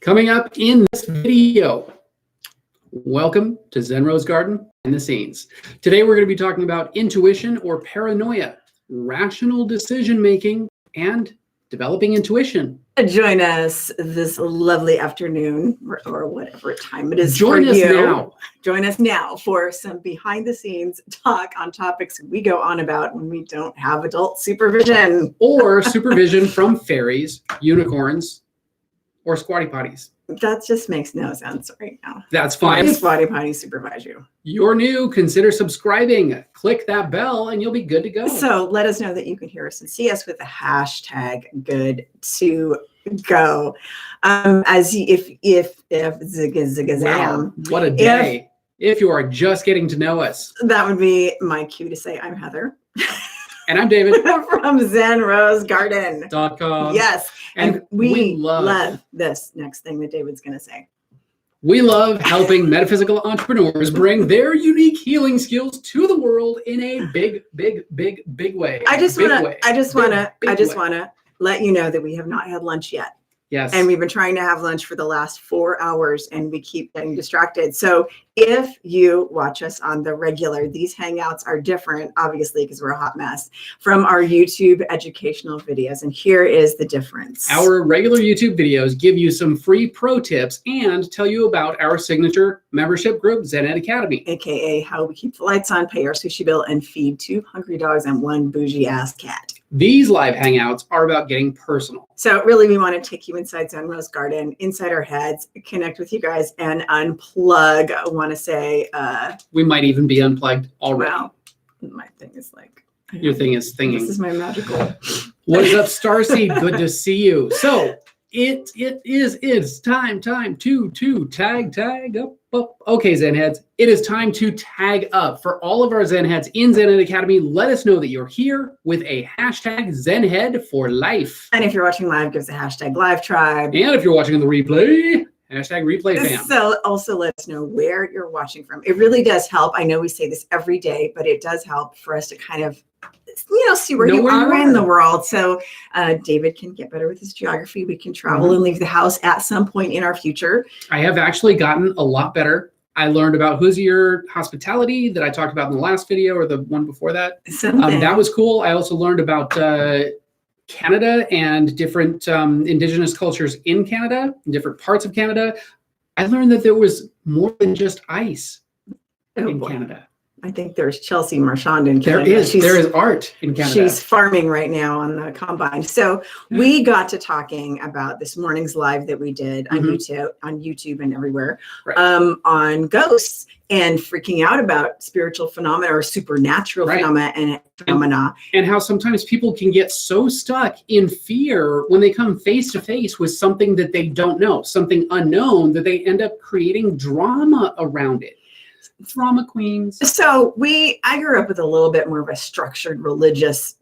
Coming up in this video, welcome to Zen Rose Garden and the scenes. Today we're going to be talking about intuition or paranoia, rational decision making, and developing intuition. Join us this lovely afternoon or whatever time it is. Join us now. Join us now for some behind the scenes talk on topics we go on about when we don't have adult supervision. Or supervision from fairies, unicorns, or squatty potties. That just makes no sense right now. That's fine. Squatty potty supervise you. You're new, consider subscribing. Click that bell and you'll be good to go. So let us know that you can hear us and see us with the hashtag good to go. As if zigazam. Wow, what a day. If you are just getting to know us. That would be my cue to say I'm Heather. And I'm David. From ZenRoseGarden.com. Yes. And we love this next thing that David's going to say. We love helping metaphysical entrepreneurs bring their unique healing skills to the world in a big way. I just want to let you know that we have not had lunch yet. Yes. And we've been trying to have lunch for the last 4 hours and we keep getting distracted. So if you watch us on the regular, these hangouts are different, obviously, because we're a hot mess, from our YouTube educational videos. And here is the difference. Our regular YouTube videos give you some free pro tips and tell you about our signature membership group, Zen Ed Academy. AKA how we keep the lights on, pay our sushi bill, and feed 2 hungry dogs and 1 bougie ass cat. These live hangouts are about getting personal. So really, we want to take you inside Zen Rose Garden, inside our heads, connect with you guys, and unplug. I want to say... we might even be unplugged already. Well, my thing is like... Your thing is thinking. This is my magical... What is up, Starseed? Good to see you. So, it's time to tag up. Okay, Zen heads, it is time to tag up. For all of our Zen heads in Zen Ed Academy, let us know that you're here with a hashtag ZenHead for life. And if you're watching live, give us a hashtag live tribe. And if you're watching on the replay, hashtag replay fam. So also let us know where you're watching from. It really does help. I know we say this every day, but it does help for us to kind of see where you are in the world. So David can get better with his geography. We can travel and leave the house at some point in our future. I have actually gotten a lot better. I learned about Hoosier hospitality that I talked about in the last video or the one before that. That was cool. I also learned about Canada and different indigenous cultures in Canada, in different parts of Canada. I learned that there was more than just ice in Canada. I think there's Chelsea Marchand in Canada. There is art in Canada. She's farming right now on the combine. So we got to talking about this morning's live that we did on YouTube and everywhere, on ghosts and freaking out about spiritual phenomena or supernatural phenomena. And how sometimes people can get so stuck in fear when they come face to face with something that they don't know, something unknown, that they end up creating drama around it. Drama queens. So I grew up with a little bit more of a structured religious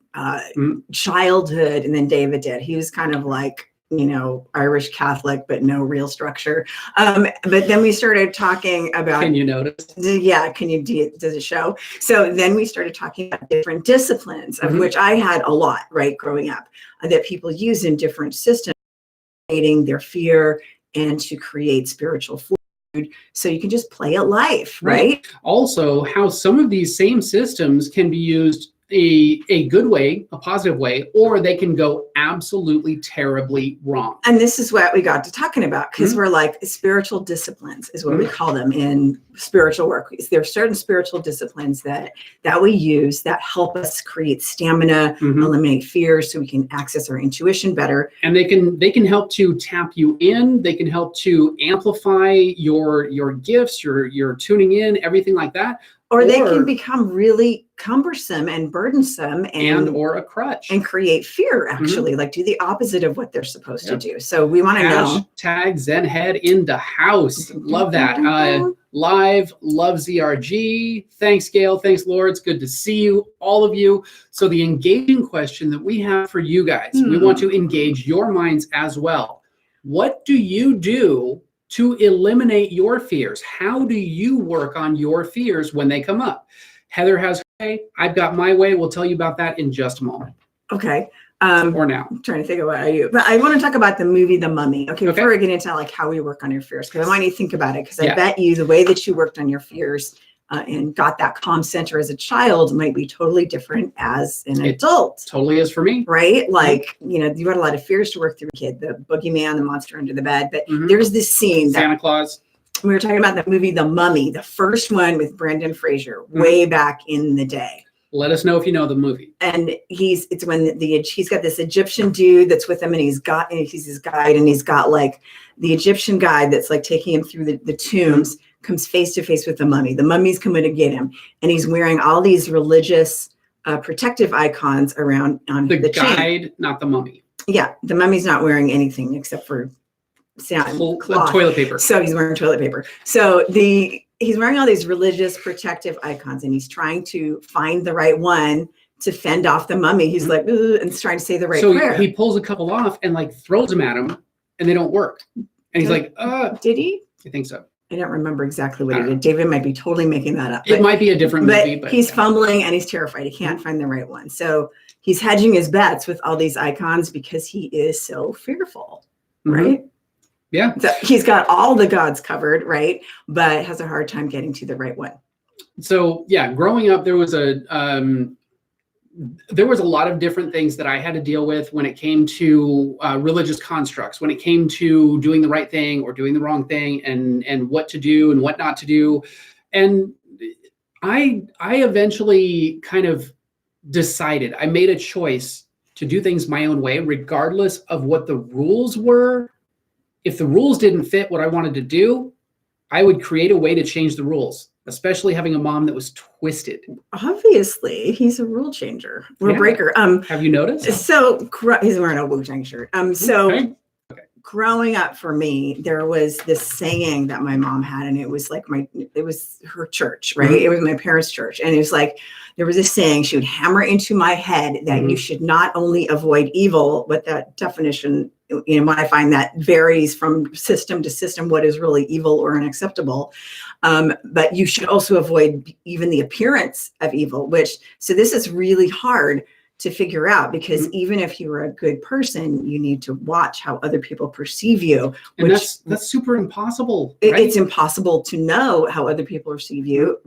childhood, and then David did. He was kind of like, Irish Catholic, but no real structure. But then we started talking about... Can you notice? Yeah, does it show? So then we started talking about different disciplines, of which I had a lot, growing up, that people use in different systems, creating their fear and to create spiritual force. So you can just play at life, right? Also, how some of these same systems can be used a good way, a positive way, or they can go absolutely terribly wrong. And this is what we got to talking about, because we're like, spiritual disciplines is what we call them in spiritual work. There are certain spiritual disciplines that we use that help us create stamina, eliminate fears, so we can access our intuition better. And they can help to tap you in. They can help to amplify your gifts, your tuning in, everything like that. Or they can become really cumbersome and burdensome or a crutch and create fear, actually, like do the opposite of what they're supposed to do. So we want to know. Hashtag ZenHead in the house. Love that. Live, love ZRG. Thanks, Gail. Thanks, Lord. It's good to see you, all of you. So the engaging question that we have for you guys, we want to engage your minds as well. What do you do to eliminate your fears? How do you work on your fears when they come up? Heather has her way. I've got my way. We'll tell you about that in just a moment. Okay. Or now? I'm trying to think of what I do, but I want to talk about the movie The Mummy. Okay, before we get into like how we work on your fears, because I want you to think about it, because I bet you the way that you worked on your fears and got that calm center as a child might be totally different as an adult. Totally is for me. Right? Like, you had a lot of fears to work through a kid, the boogeyman, the monster under the bed. But there's this scene Santa Claus. We were talking about the movie The Mummy, the first one with Brendan Fraser, way back in the day. Let us know if you know the movie. And he's got this Egyptian dude that's with him, and he's his guide, and he's got like the Egyptian guide that's like taking him through the tombs, comes face to face with the mummy. The mummy's coming to get him, and he's wearing all these religious protective icons around on the guide, chain. Not the mummy. Yeah, the mummy's not wearing anything except for toilet paper. So he's wearing toilet paper. So he's wearing all these religious protective icons, and he's trying to find the right one to fend off the mummy. He's like, and he's trying to say the right prayer. So he pulls a couple off and like throws them at him, and they don't work. And he's like, did he? I think so. I don't remember exactly what he did. David might be totally making that up. It might be a different movie. But he's fumbling and he's terrified. He can't find the right one. So he's hedging his bets with all these icons because he is so fearful, right? Yeah. So he's got all the gods covered, right? But has a hard time getting to the right one. So yeah, growing up, there was a lot of different things that I had to deal with when it came to religious constructs, when it came to doing the right thing or doing the wrong thing, and what to do and what not to do. And I eventually kind of decided, I made a choice to do things my own way, regardless of what the rules were. If the rules didn't fit what I wanted to do, I would create a way to change the rules, especially having a mom that was twisted. Obviously, he's a rule changer, rule breaker. Have you noticed? So he's wearing a Wu-Tang shirt. Growing up for me, there was this saying that my mom had, and it was like it was her church, right? It was my parents' church. And it was like, there was this saying, she would hammer into my head that you should not only avoid evil, but that definition, I find that varies from system to system, what is really evil or unacceptable. But you should also avoid even the appearance of evil, so this is really hard to figure out, because even if you are a good person, you need to watch how other people perceive you. And that's super impossible. Right? It's impossible to know how other people perceive you,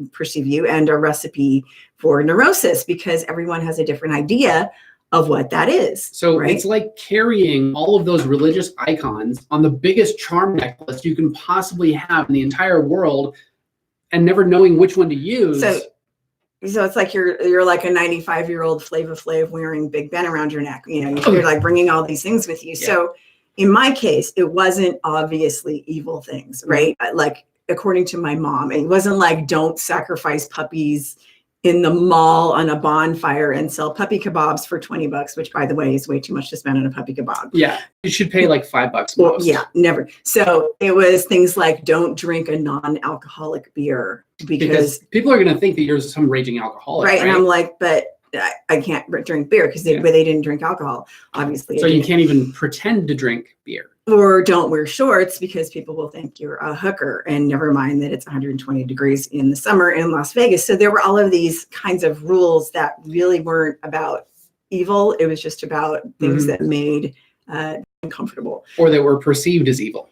and a recipe for neurosis, because everyone has a different idea of what that is. So it's like carrying all of those religious icons on the biggest charm necklace you can possibly have in the entire world, and never knowing which one to use. So it's like you're like a 95-year-old Flava Flav wearing Big Ben around your neck. You're like bringing all these things with you. Yeah. So in my case, it wasn't obviously evil things, right? Like according to my mom, it wasn't like don't sacrifice puppies in the mall on a bonfire and sell puppy kebabs for $20, which by the way is way too much to spend on a puppy kebab. Yeah, you should pay like $5 most. Well, yeah, never. So it was things like don't drink a non-alcoholic beer because people are going to think that you're some raging alcoholic, right? And I'm like, but I can't drink beer because they didn't drink alcohol, obviously. So you can't even pretend to drink beer. Or don't wear shorts because people will think you're a hooker, and never mind that it's 120 degrees in the summer in Las Vegas. So there were all of these kinds of rules that really weren't about evil. It was just about things that made uncomfortable. Or that were perceived as evil.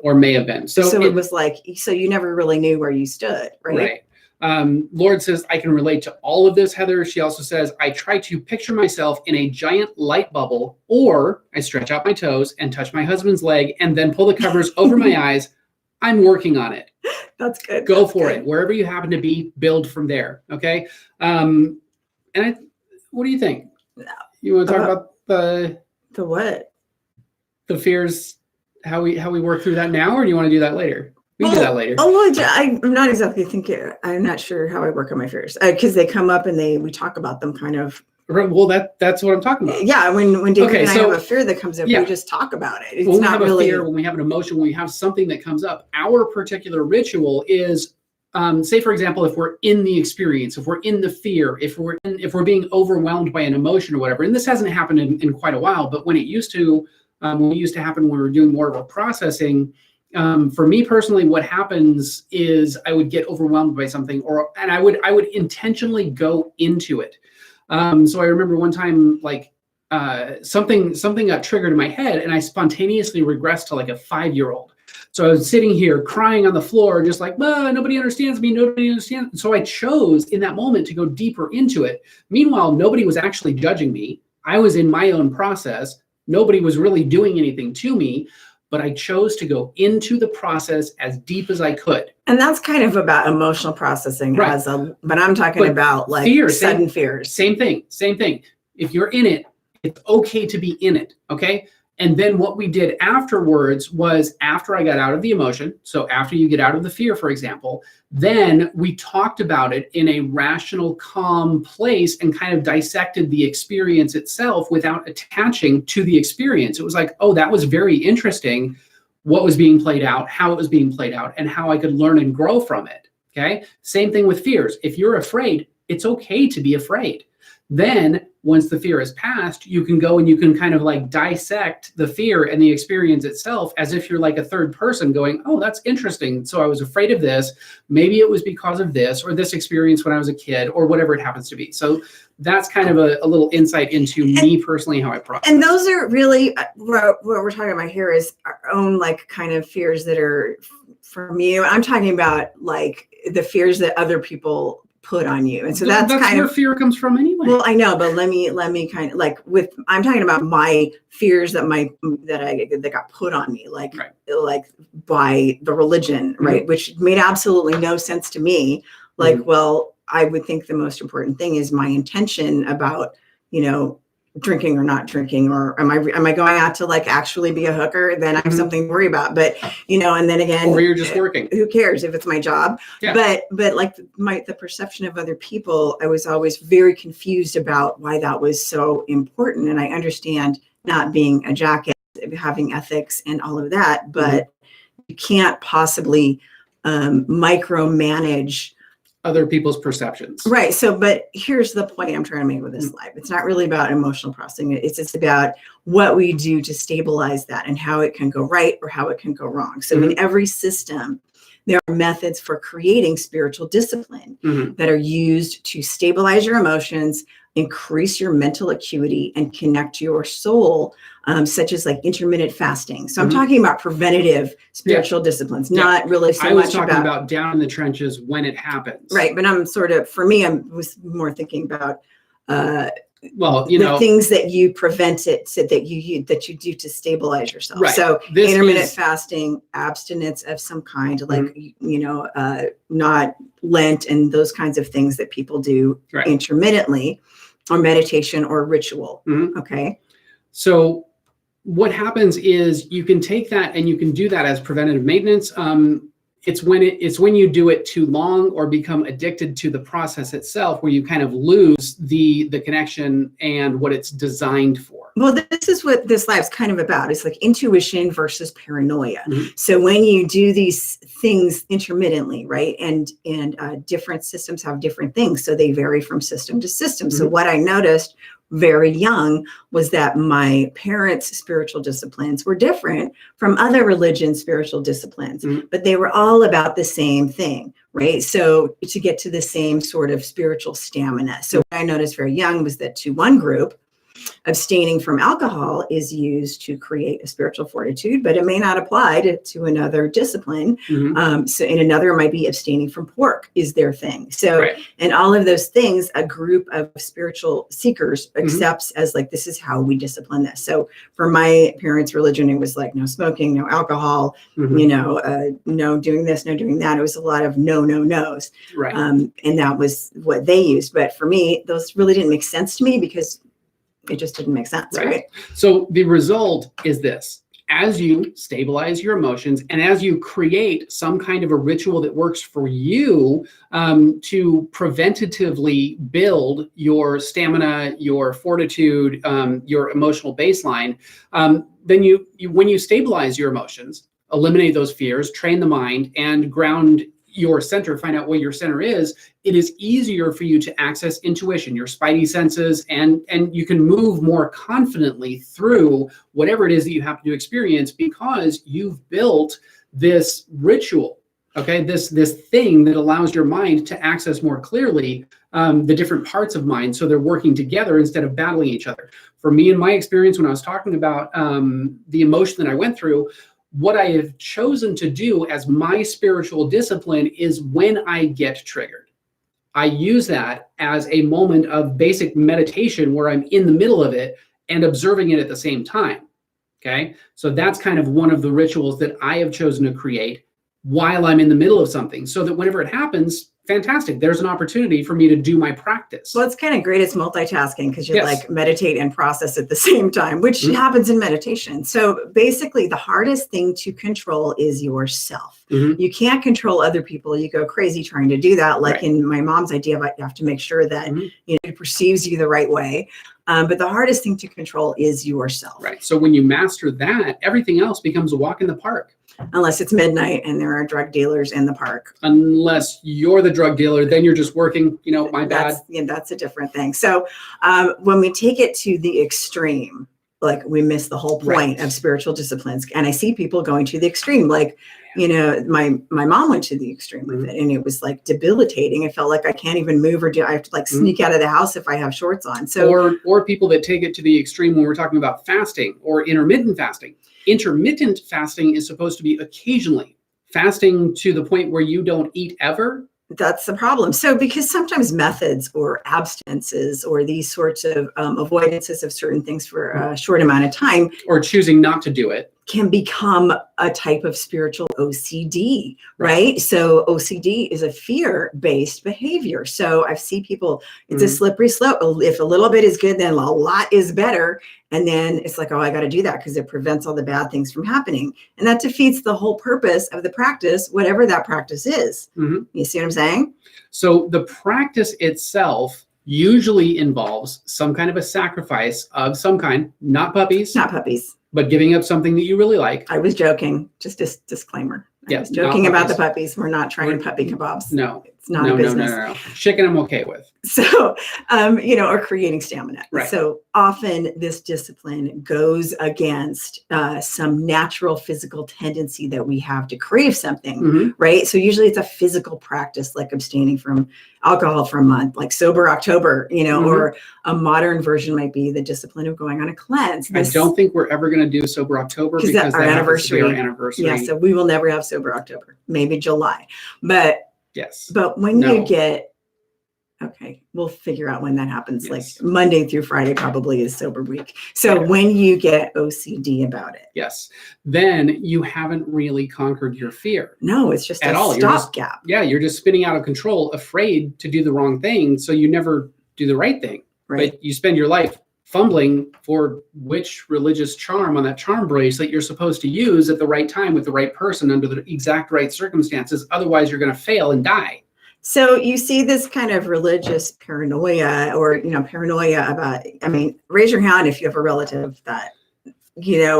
Or may have been. So it was like, so you never really knew where you stood, right? Lord says, I can relate to all of this, Heather. She also says, I try to picture myself in a giant light bubble, or I stretch out my toes and touch my husband's leg and then pull the covers over my eyes. I'm working on it. That's good. Go for it. Wherever you happen to be, build from there. Okay. What do you think? You want to talk about the what? The fears, how we work through that now, or do you want to do that later? We can do that later. I'm not exactly thinking. I'm not sure how I work on my fears because they come up and we talk about them kind of. Well, that's what I'm talking about. Yeah, when David and I have a fear that comes up, we just talk about it. It's when not we have really a fear, when we have an emotion, when we have something that comes up. Our particular ritual is, say for example, if we're in the experience, if we're in the fear, if we're being overwhelmed by an emotion or whatever. And this hasn't happened in quite a while, but when it used to happen, when we were doing more of a processing. For me personally, what happens is I would get overwhelmed by something, and I would intentionally go into it. So I remember one time, like something got triggered in my head, and I spontaneously regressed to like a 5-year-old. So I was sitting here crying on the floor, just like, nobody understands me, nobody understands. So I chose in that moment to go deeper into it. Meanwhile, nobody was actually judging me. I was in my own process. Nobody was really doing anything to me, but I chose to go into the process as deep as I could. And that's kind of about emotional processing, right. But I'm talking about like sudden fears. Same thing. If you're in it, it's okay to be in it, okay? And then what we did afterwards was, after I got out of the emotion, so after you get out of the fear, for example, then we talked about it in a rational, calm place and kind of dissected the experience itself without attaching to the experience. It was like, oh, that was very interesting, what was being played out, how it was being played out, and how I could learn and grow from it, okay? Same thing with fears. If you're afraid, it's okay to be afraid. Then once the fear is passed, you can go and you can kind of like dissect the fear and the experience itself as if you're like a third person going, oh, that's interesting. So I was afraid of this. Maybe it was because of this or this experience when I was a kid or whatever it happens to be. So that's kind of a little insight into me personally, how I process. And those are really what we're talking about here is our own like kind of fears that are from you. I'm talking about like the fears that other people put on you. And so that's kind where of fear comes from anyway. Well, I know, but let me kind of like I'm talking about my fears that got put on me, like by the religion, right? Which made absolutely no sense to me. Like, well, I would think the most important thing is my intention about, drinking or not drinking, or am I going out to like actually be a hooker? Then I have something to worry about. But and then again, or you're just working. Who cares if it's my job? Yeah. But like the perception of other people, I was always very confused about why that was so important. And I understand not being a jackass, having ethics and all of that, but you can't possibly micromanage other people's perceptions. Right. So, but here's the point I'm trying to make with this live. It's not really about emotional processing. It's just about what we do to stabilize that and how it can go right or how it can go wrong. So in every system, there are methods for creating spiritual discipline that are used to stabilize your emotions, increase your mental acuity, and connect your soul, such as like intermittent fasting. So I'm talking about preventative spiritual disciplines, not really so much about. I was talking about down in the trenches when it happens. Right. But I'm sort of, for me, I was more thinking about the things that you prevent it, so that you do to stabilize yourself. Right. So intermittent fasting, abstinence of some kind, like not Lent and those kinds of things that people do intermittently, or meditation or ritual. Okay. So what happens is you can take that and you can do that as preventative maintenance. It's when you do it too long or become addicted to the process itself, where you kind of lose the connection and what it's designed for. Well, this is what this live is kind of about. It's like intuition versus paranoia. So when you do these things intermittently, right, and different systems have different things, so they vary from system to system. So what I noticed very young was that my parents' spiritual disciplines were different from other religions' spiritual disciplines, but they were all about the same thing, right? So to get to the same sort of spiritual stamina. So what I noticed very young was that to one group, abstaining from alcohol is used to create a spiritual fortitude, but it may not apply to another discipline. So in another, it might be abstaining from pork is their thing. So, and all of those things, a group of spiritual seekers accepts as like, this is how we discipline this. So for my parents' religion, it was like no smoking, no alcohol, no doing this, no doing that. It was a lot of no's. Right. And that was what they used. But for me, those really didn't make sense to me because it just didn't make sense, right? So the result is this: as you stabilize your emotions and as you create some kind of a ritual that works for you to preventatively build your stamina, your fortitude, your emotional baseline, then you when you stabilize your emotions, eliminate those fears, train the mind, and ground your center, find out what your center is, it is easier for you to access intuition, your spidey senses, and you can move more confidently through whatever it is that you happen to experience because you've built this ritual Okay, this thing that allows your mind to access more clearly the different parts of mind, so they're working together instead of battling each other. For me, in my experience, when I was talking about the emotion that I went through, what I have chosen to do as my spiritual discipline is when I get triggered, I use that as a moment of basic meditation where I'm in the middle of it and observing it at the same time. Okay, so that's kind of one of the rituals that I have chosen to create while I'm in the middle of something, so that whenever it happens, fantastic, there's an opportunity for me to do my practice. Well, it's kind of great. It's multitasking because you Yes. like meditate and process at the same time, which happens in meditation. So basically, the hardest thing to control is yourself. You can't control other people. You go crazy trying to do that. Like in my mom's idea, you have to make sure that it perceives you the right way. But the hardest thing to control is yourself. Right. So when you master that, everything else becomes a walk in the park. Unless it's midnight and there are drug dealers in the park. Unless you're the drug dealer, then you're just working, my bad. That's a different thing. So when we take it to the extreme, like we miss the whole point of spiritual disciplines. And I see people going to the extreme, like, my mom went to the extreme with it, and it was like debilitating. It felt like I can't even move or I have to like sneak out of the house if I have shorts on. So or people that take it to the extreme when we're talking about fasting or intermittent fasting. Intermittent fasting is supposed to be occasionally. Fasting to the point where you don't eat ever. That's the problem. So because sometimes methods or abstinences or these sorts of avoidances of certain things for a short amount of time, or choosing not to do it, can become a type of spiritual OCD, right? So OCD is a fear-based behavior. So I see people, it's a slippery slope. If a little bit is good, then a lot is better. And then it's like, oh, I got to do that because it prevents all the bad things from happening. And that defeats the whole purpose of the practice, whatever that practice is. You see what I'm saying? So the practice itself usually involves some kind of a sacrifice of some kind, not puppies. Not puppies. But giving up something that you really like. I was joking. Just a disclaimer. I was joking about the puppies. We're not trying puppy kebabs. No. It's not a business. No. Chicken I'm okay with. So, or creating stamina. Right. So often this discipline goes against some natural physical tendency that we have to crave something, right? So usually it's a physical practice, like abstaining from alcohol for a month, like Sober October, or a modern version might be the discipline of going on a cleanse. I don't think we're ever going to do Sober October because our anniversary. Our anniversary. Yeah, so we will never have Sober October, maybe July. But yes. But when you get, okay, we'll figure out when that happens. Like Monday through Friday probably is sober week. So when you get OCD about it. Yes. Then you haven't really conquered your fear. No, it's just a stopgap. Yeah, you're just spinning out of control, afraid to do the wrong thing. So you never do the right thing. Right. But you spend your life fumbling for which religious charm on that charm bracelet you're supposed to use at the right time with the right person under the exact right circumstances. Otherwise, you're going to fail and die. So you see this kind of religious paranoia or, paranoia about, raise your hand if you have a relative that,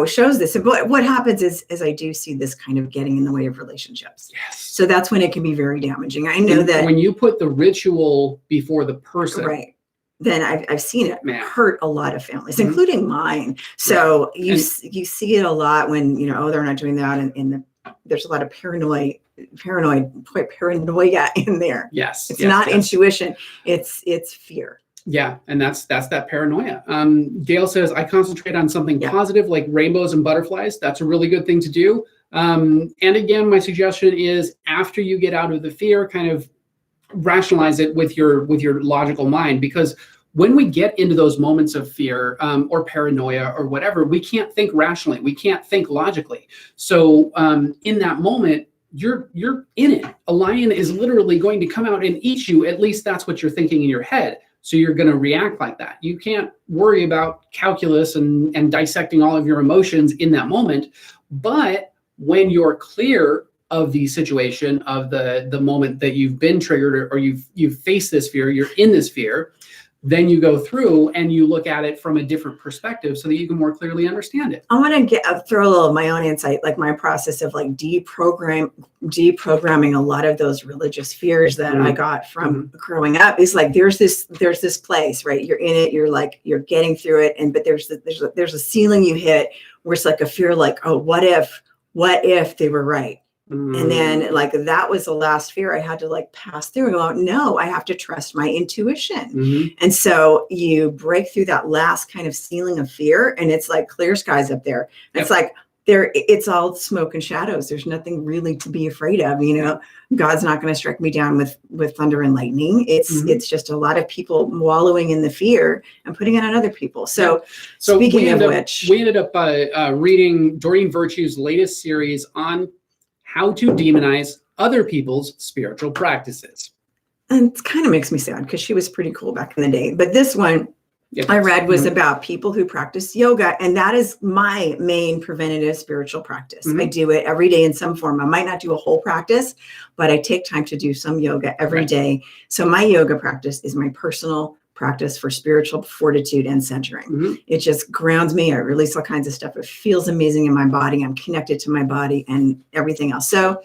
shows this. But what happens is I do see this kind of getting in the way of relationships. Yes. So that's when it can be very damaging. I know that when you put the ritual before the person. Right. Then I've seen it hurt a lot of families, including mine. So you see it a lot when, they're not doing that. And there's a lot of paranoia in there. Yes. It's not intuition. It's fear. Yeah. And that's that paranoia. Gail says, I concentrate on something positive like rainbows and butterflies. That's a really good thing to do. And again, my suggestion is after you get out of the fear, kind of rationalize it with your logical mind, because when we get into those moments of fear or paranoia or whatever, we can't think rationally, we can't think logically. So in that moment, you're in it. A lion is literally going to come out and eat you. At least that's what you're thinking in your head. So you're going to react like that. You can't worry about calculus and dissecting all of your emotions in that moment. But when you're clear of the situation, of the moment that you've been triggered or you've faced this fear, you're in this fear, then you go through and you look at it from a different perspective so that you can more clearly understand it. I want to throw a little of my own insight, like my process of like deprogramming a lot of those religious fears that I got from growing up is like, there's this place, right? You're in it, you're getting through it. But there's a ceiling you hit where it's like a fear, like, oh, what if they were right? And then like, that was the last fear I had to like pass through and go, no, I have to trust my intuition. And so you break through that last kind of ceiling of fear, and it's like clear skies up there. It's like, it's all smoke and shadows. There's nothing really to be afraid of. You know, God's not going to strike me down with thunder and lightning. It's just a lot of people wallowing in the fear and putting it on other people. So speaking of which, we ended up reading Doreen Virtue's latest series on how to demonize other people's spiritual practices. And it kind of makes me sad because she was pretty cool back in the day. But this one I read was about people who practice yoga. And that is my main preventative spiritual practice. I do it every day in some form. I might not do a whole practice, but I take time to do some yoga every day. So my yoga practice is my personal practice for spiritual fortitude and centering. It just grounds me. I release all kinds of stuff. It feels amazing in my body. I'm connected to my body and everything else. So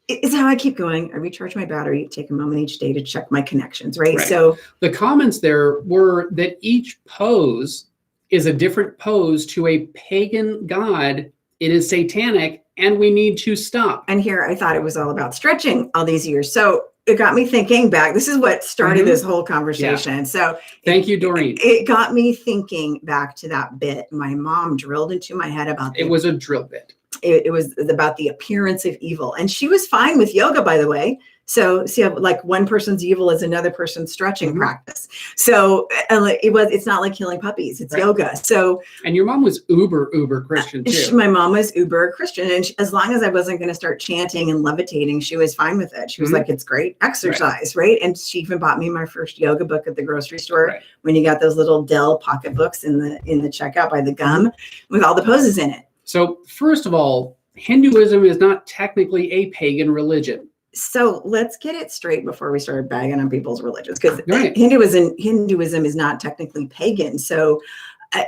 it's how I keep going. I recharge my battery, take a moment each day to check my connections, right? So the comments there were that each pose is a different pose to a pagan god. It is satanic, and we need to stop. And here I thought it was all about stretching all these years. So it got me thinking back. This is what started this whole conversation. So thank you, Doreen. It got me thinking back to that bit my mom drilled into my head about. It was a drill bit. It was about the appearance of evil. And she was fine with yoga, by the way. So see, like one person's evil is another person's stretching practice. So it's not like killing puppies, it's yoga. So, and your mom was uber Christian too. My mom was uber Christian. And as long as I wasn't going to start chanting and levitating, she was fine with it. She was like, it's great exercise. Right. And she even bought me my first yoga book at the grocery store when you got those little Dell pocket books in the checkout by the gum with all the poses in it. So first of all, Hinduism is not technically a pagan religion. So let's get it straight before we start bagging on people's religions, because Hinduism is not technically pagan. So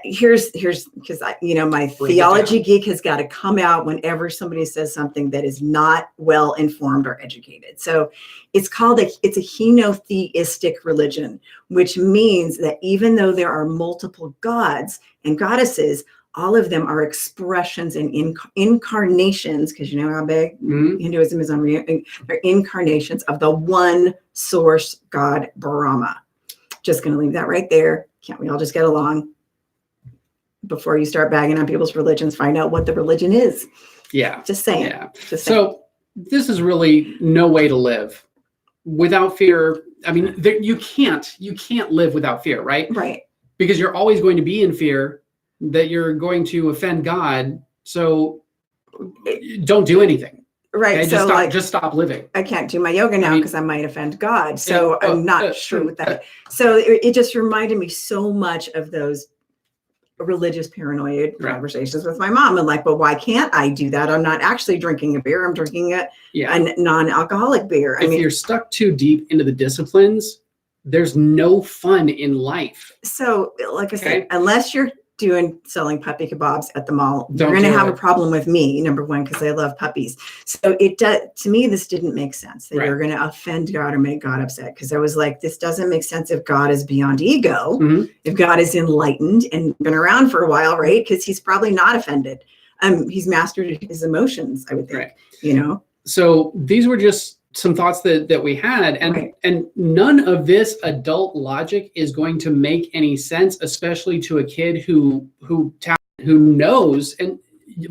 here's because my theology geek has got to come out whenever somebody says something that is not well informed or educated. So it's a henotheistic religion, which means that even though there are multiple gods and goddesses, all of them are expressions and incarnations, because you know how big Hinduism is on they're incarnations of the one source God, Brahma. Just going to leave that right there. Can't we all just get along? Before you start bagging on people's religions, find out what the religion is. Yeah. Just saying. Yeah. So this is really no way to live without fear. I mean, you can't live without fear, right? Right. Because you're always going to be in fear that you're going to offend God. So don't do anything. Right. Okay? So just stop living. I can't do my yoga now because I might offend God. So I'm not sure with that. So it just reminded me so much of those religious paranoid conversations with my mom. And like, well, why can't I do that? I'm not actually drinking a beer. I'm drinking a non-alcoholic beer. If you're stuck too deep into the disciplines, there's no fun in life. So like I said, unless you're selling puppy kebabs at the mall, you're going to have a problem with me, number one, because I love puppies. So to me, this didn't make sense that you're going to offend God or make God upset. Because I was like, this doesn't make sense if God is beyond ego, if God is enlightened and been around for a while, right? Because he's probably not offended. He's mastered his emotions, I would think, So these were just some thoughts that we had, and none of this adult logic is going to make any sense, especially to a kid who knows. And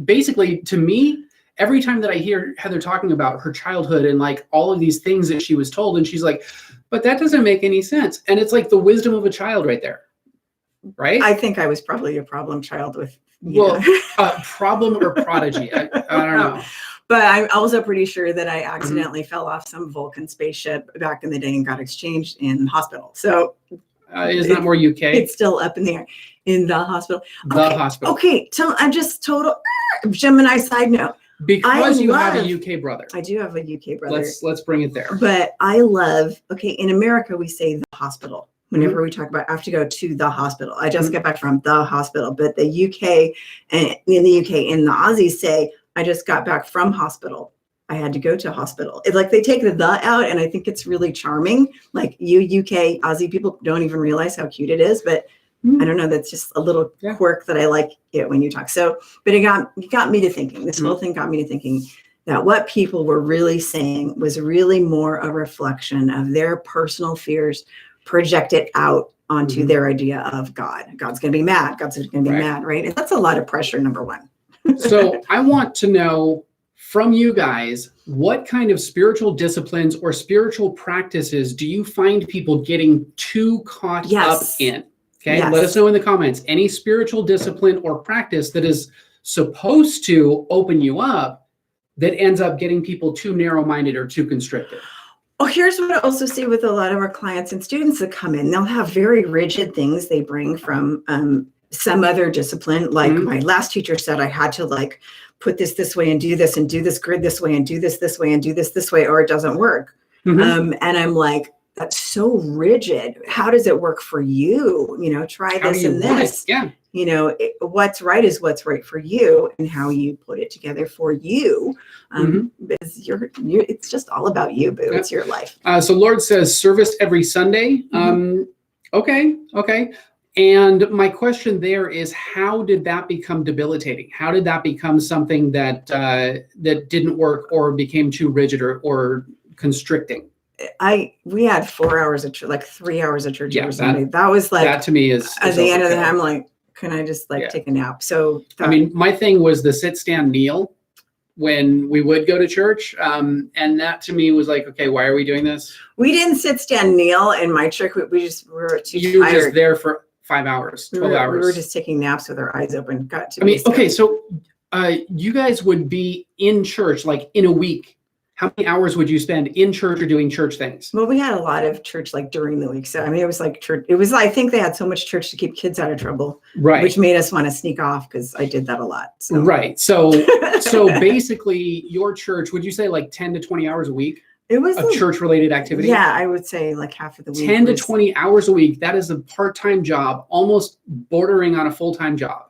basically, to me, every time that I hear Heather talking about her childhood and like all of these things that she was told, and she's like, but that doesn't make any sense. And it's like the wisdom of a child right there, right? I think I was probably a problem child with problem or prodigy. I don't know. But I'm also pretty sure that I accidentally fell off some Vulcan spaceship back in the day and got exchanged in the hospital. So isn't that more UK? It's still up in the air in the hospital. Hospital. Okay. So I'm just total Gemini side note. Because you have a UK brother. I do have a UK brother. Let's bring it there. But I love, in America, we say the hospital. Whenever we talk about, I have to go to the hospital. I just got back from the hospital. But the UK and in the UK and the Aussies say, I just got back from hospital. I had to go to hospital. It's like they take the out, and I think it's really charming. Like you UK Aussie people don't even realize how cute it is, but I don't know. That's just a little quirk that I like it when you talk. So, but it got me to thinking. This whole thing got me to thinking that what people were really saying was really more a reflection of their personal fears projected out onto their idea of God. God's going to be mad. God's going to be mad, right? And that's a lot of pressure, number one. So I want to know from you guys, what kind of spiritual disciplines or spiritual practices do you find people getting too caught up in? Okay, let us know in the comments. Any spiritual discipline or practice that is supposed to open you up that ends up getting people too narrow-minded or too constricted. Oh, here's what I also see with a lot of our clients and students that come in. They'll have very rigid things they bring from some other discipline. Like my last teacher said, I had to like put this way and do this grid this way and do this way and do this way, or it doesn't work. And I'm like, that's so rigid. How does it work for you? You know, try this and this. You know, what's right is what's right for you, and how you put it together for you. Because it's just all about you, boo. It's your life. So Lord says service every Sunday. Okay. And my question there is, how did that become debilitating? How did that become something that that didn't work or became too rigid or constricting? We had 4 hours of church, like 3 hours of church every Sunday. That was like, that to me is at the end of the day, I'm like, can I just like take a nap? So I mean, my thing was the sit, stand, kneel when we would go to church. And that to me was like, okay, why are we doing this? We didn't sit, stand, kneel in my church. We were too You were tired. just there for 5 hours, 12 hours. We were just taking naps with our eyes open. Okay, so you guys would be in church like in a week. How many hours would you spend in church or doing church things? Well, we had a lot of church like during the week. So, I mean, it was like church. It was, I think they had so much church to keep kids out of trouble. Right. Which made us want to sneak off because I did that a lot. So. Right. So basically your church, would you say like 10 to 20 hours a week? It was of church-related activity? Yeah, I would say like half of the week. 10 to 20 hours a week. That is a part-time job, almost bordering on a full-time job.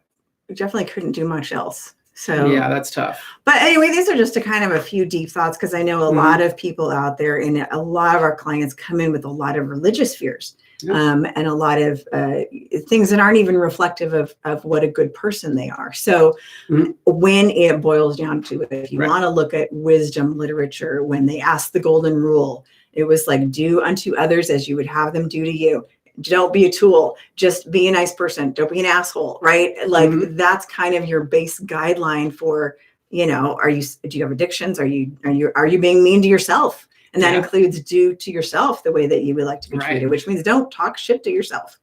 We definitely couldn't do much else. So yeah, that's tough. But anyway, these are just a few deep thoughts, because I know a lot of people out there, and a lot of our clients come in with a lot of religious fears, and a lot of things that aren't even reflective of what a good person they are. So when it boils down to it, if you want to look at wisdom literature, when they asked the golden rule, it was like, do unto others as you would have them do to you. Don't be a tool. Just be a nice person. Don't be an asshole, right? Like that's kind of your base guideline for, you know, do you have addictions? Are you being mean to yourself? And that includes do to yourself the way that you would like to be treated, which means don't talk shit to yourself.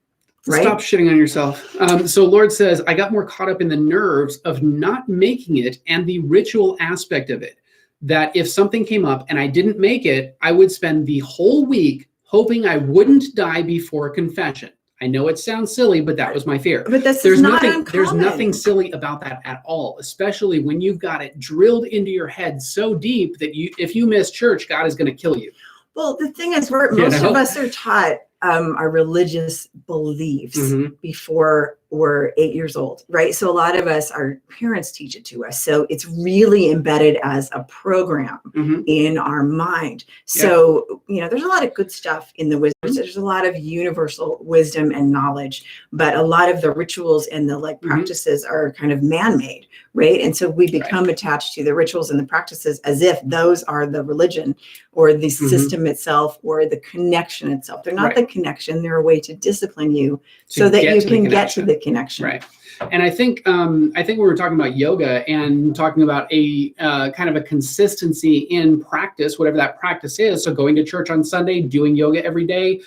Right? Stop shitting on yourself. So Lord says, I got more caught up in the nerves of not making it and the ritual aspect of it, that if something came up and I didn't make it, I would spend the whole week hoping I wouldn't die before confession. I know it sounds silly, but that was my fear. But there's nothing silly about that at all, especially when you've got it drilled into your head so deep that if you miss church, God is going to kill you. Well, the thing is, most of us are taught our religious beliefs before we're 8 years old, right? So a lot of us, our parents teach it to us. So it's really embedded as a program in our mind. So, you know, there's a lot of good stuff in the wisdom. There's a lot of universal wisdom and knowledge, but a lot of the rituals and the practices are kind of man-made, right? And so we become attached to the rituals and the practices as if those are the religion or the system itself or the connection itself. They're not the connection. They're a way to discipline you so that you can get to the connection. Right. And I think we were talking about yoga and talking about a kind of a consistency in practice, whatever that practice is. So going to church on Sunday, doing yoga every day.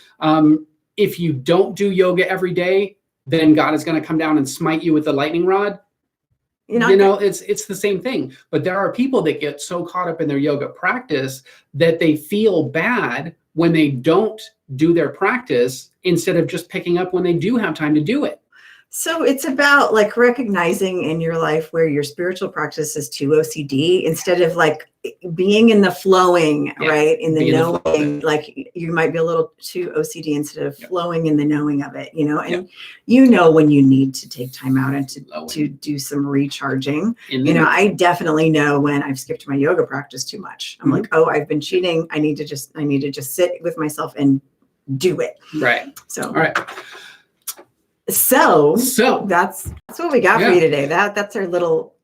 If you don't do yoga every day, then God is going to come down and smite you with a lightning rod. You know, it's the same thing. But there are people that get so caught up in their yoga practice that they feel bad when they don't do their practice instead of just picking up when they do have time to do it. So it's about like recognizing in your life where your spiritual practice is too OCD instead of like being in the flowing, right? In the knowing, like you might be a little too OCD instead of flowing in the knowing of it, you know, and you know when you need to take time out and to do some recharging. You know, I definitely know when I've skipped my yoga practice too much. I'm like, oh, I've been cheating. I need to just sit with myself and do it. Right. So, all right. So So that's what we got for you today. That's our little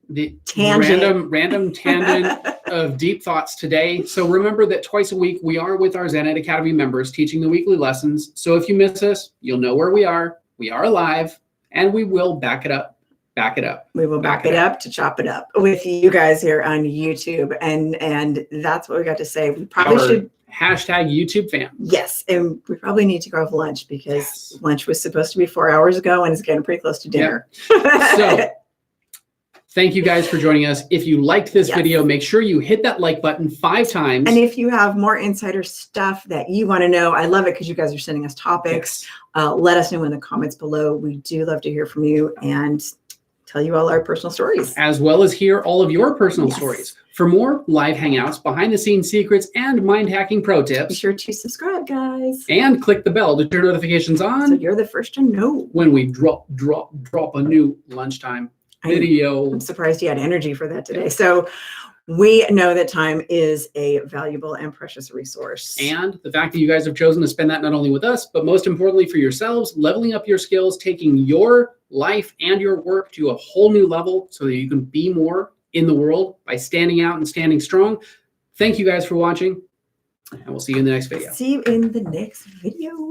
the tangent. random tangent of deep thoughts today. So remember that twice a week we are with our Zen Ed Academy members teaching the weekly lessons. So if you miss us, you'll know where we are. We are alive, and we will back it up. We will back it up to chop it up with you guys here on YouTube, and that's what we got to say. We probably should hashtag YouTube fam. Yes, and we probably need to grab lunch because lunch was supposed to be 4 hours ago, and it's getting pretty close to dinner. Yep. So thank you guys for joining us. If you liked this video, make sure you hit that like button 5 times. And if you have more insider stuff that you want to know, I love it because you guys are sending us topics. Let us know in the comments below. We do love to hear from you and tell you all our personal stories. As well as hear all of your personal stories. For more live hangouts, behind the scenes secrets, and mind hacking pro tips, be sure to subscribe, guys. And click the bell to turn notifications on. So you're the first to know when we drop a new lunchtime video. I'm surprised you had energy for that today. So we know that time is a valuable and precious resource. And the fact that you guys have chosen to spend that not only with us, but most importantly for yourselves, leveling up your skills, taking your life and your work to a whole new level so that you can be more in the world by standing out and standing strong. Thank you guys for watching, and we'll see you in the next video. See you in the next video.